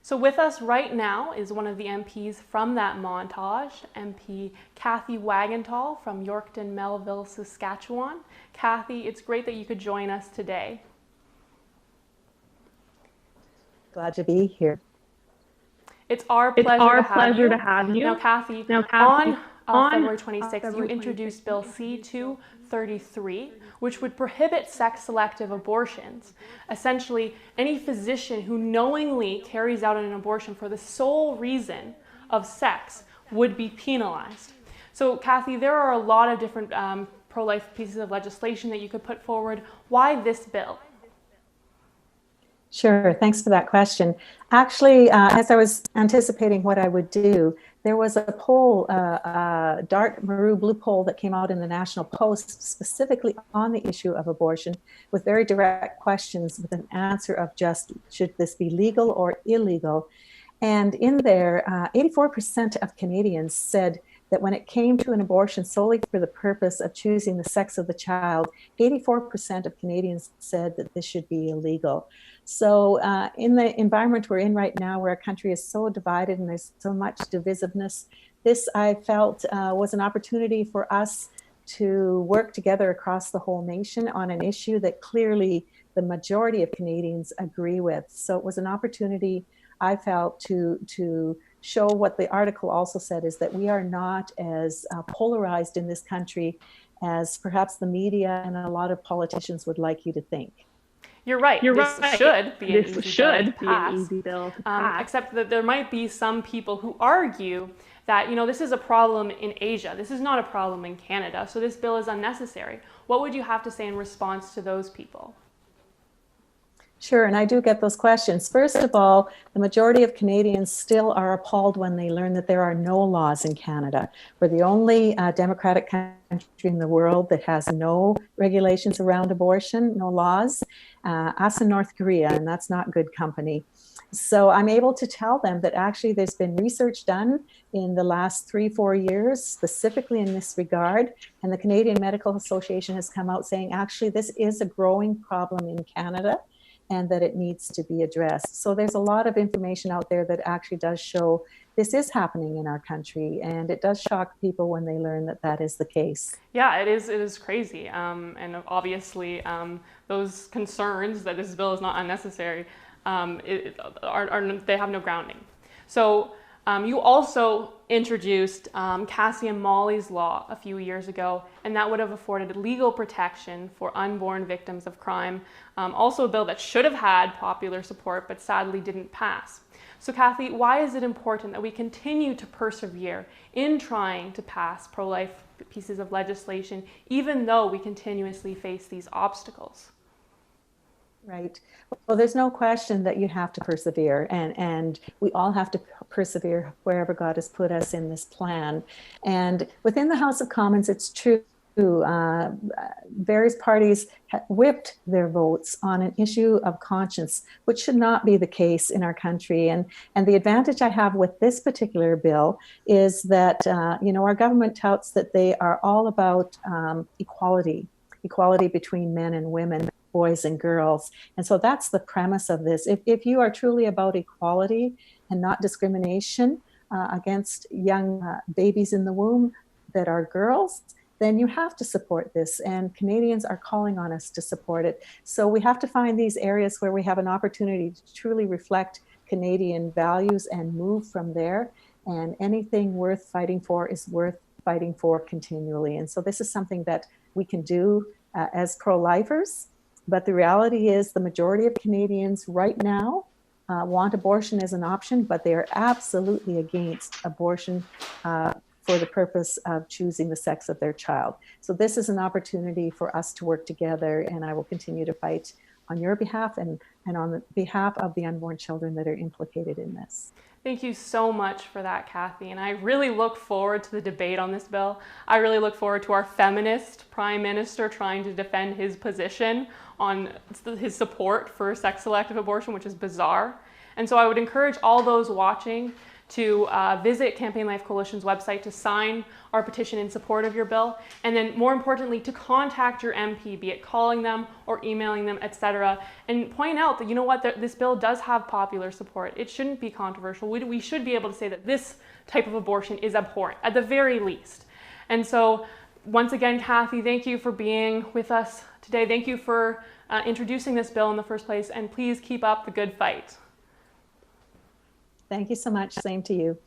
So with us right now is one of the MPs from that montage, MP Cathay Wagantall from Yorkton, Melville, Saskatchewan. Cathay, it's great that you could join us today. Glad to be here. It's our pleasure to have you. Now, Cathay, on February 26th, you introduced Bill C-233, which would prohibit sex-selective abortions. Essentially, any physician who knowingly carries out an abortion for the sole reason of sex would be penalized. So, Cathay, there are a lot of different pro-life pieces of legislation that you could put forward. Why this bill? Sure, thanks for that question. Actually, as I was anticipating what I would do, there was a poll, a dark maroon blue poll that came out in the National Post specifically on the issue of abortion with very direct questions with an answer of just, should this be legal or illegal? And in there, 84% of Canadians said that when it came to an abortion solely for the purpose of choosing the sex of the child, 84% of Canadians said that this should be illegal. So in the environment we're in right now, where our country is so divided and there's so much divisiveness, this I felt was an opportunity for us to work together across the whole nation on an issue that clearly the majority of Canadians agree with. So it was an opportunity, I felt, to show what the article also said, is that we are not as polarized in this country as perhaps the media and a lot of politicians would like you to think. You're right. This should be an easy bill to pass. Except that there might be some people who argue that, this is a problem in Asia. This is not a problem in Canada. So this bill is unnecessary. What would you have to say in response to those people? Sure, and I do get those questions. First of all, the majority of Canadians still are appalled when they learn that there are no laws in Canada. We're the only democratic country in the world that has no regulations around abortion, no laws. Us and North Korea, and that's not good company. So I'm able to tell them that actually there's been research done in the last 3-4 years, specifically in this regard, and the Canadian Medical Association has come out saying actually this is a growing problem in Canada, and that it needs to be addressed. So there's a lot of information out there that actually does show this is happening in our country, and it does shock people when they learn that that is the case. Yeah, it is crazy. And obviously those concerns that this bill is not unnecessary, they have no grounding. So you also introduced Cassie and Molly's Law a few years ago, and that would have afforded legal protection for unborn victims of crime. Also a bill that should have had popular support, but sadly didn't pass. So Cathay, why is it important that we continue to persevere in trying to pass pro-life pieces of legislation, even though we continuously face these obstacles? Right. Well, there's no question that you have to persevere, and we all have to persevere wherever God has put us in this plan. And within the House of Commons, it's true, various parties whipped their votes on an issue of conscience, which should not be the case in our country. And the advantage I have with this particular bill is that, our government touts that they are all about equality between men and women, boys and girls. And so that's the premise of this. If you are truly about equality and not discrimination against young babies in the womb that are girls, then you have to support this. And Canadians are calling on us to support it. So we have to find these areas where we have an opportunity to truly reflect Canadian values and move from there. And anything worth fighting for is worth fighting for continually. And so this is something that we can do as pro-lifers. But the reality is the majority of Canadians right now want abortion as an option, but they are absolutely against abortion for the purpose of choosing the sex of their child. So this is an opportunity for us to work together, and I will continue to fight on your behalf and on the behalf of the unborn children that are implicated in this. Thank you so much for that, Cathay. And I really look forward to the debate on this bill. I really look forward to our feminist Prime Minister trying to defend his position on his support for sex-selective abortion, which is bizarre. And so I would encourage all those watching to visit Campaign Life Coalition's website to sign our petition in support of your bill, and then more importantly, to contact your MP, be it calling them or emailing them, etc., and point out that, you know what, this bill does have popular support. It shouldn't be controversial. We should be able to say that this type of abortion is abhorrent, at the very least. And so, once again, Kathy, thank you for being with us today. Thank you for introducing this bill in the first place, and please keep up the good fight. Thank you so much. Same to you.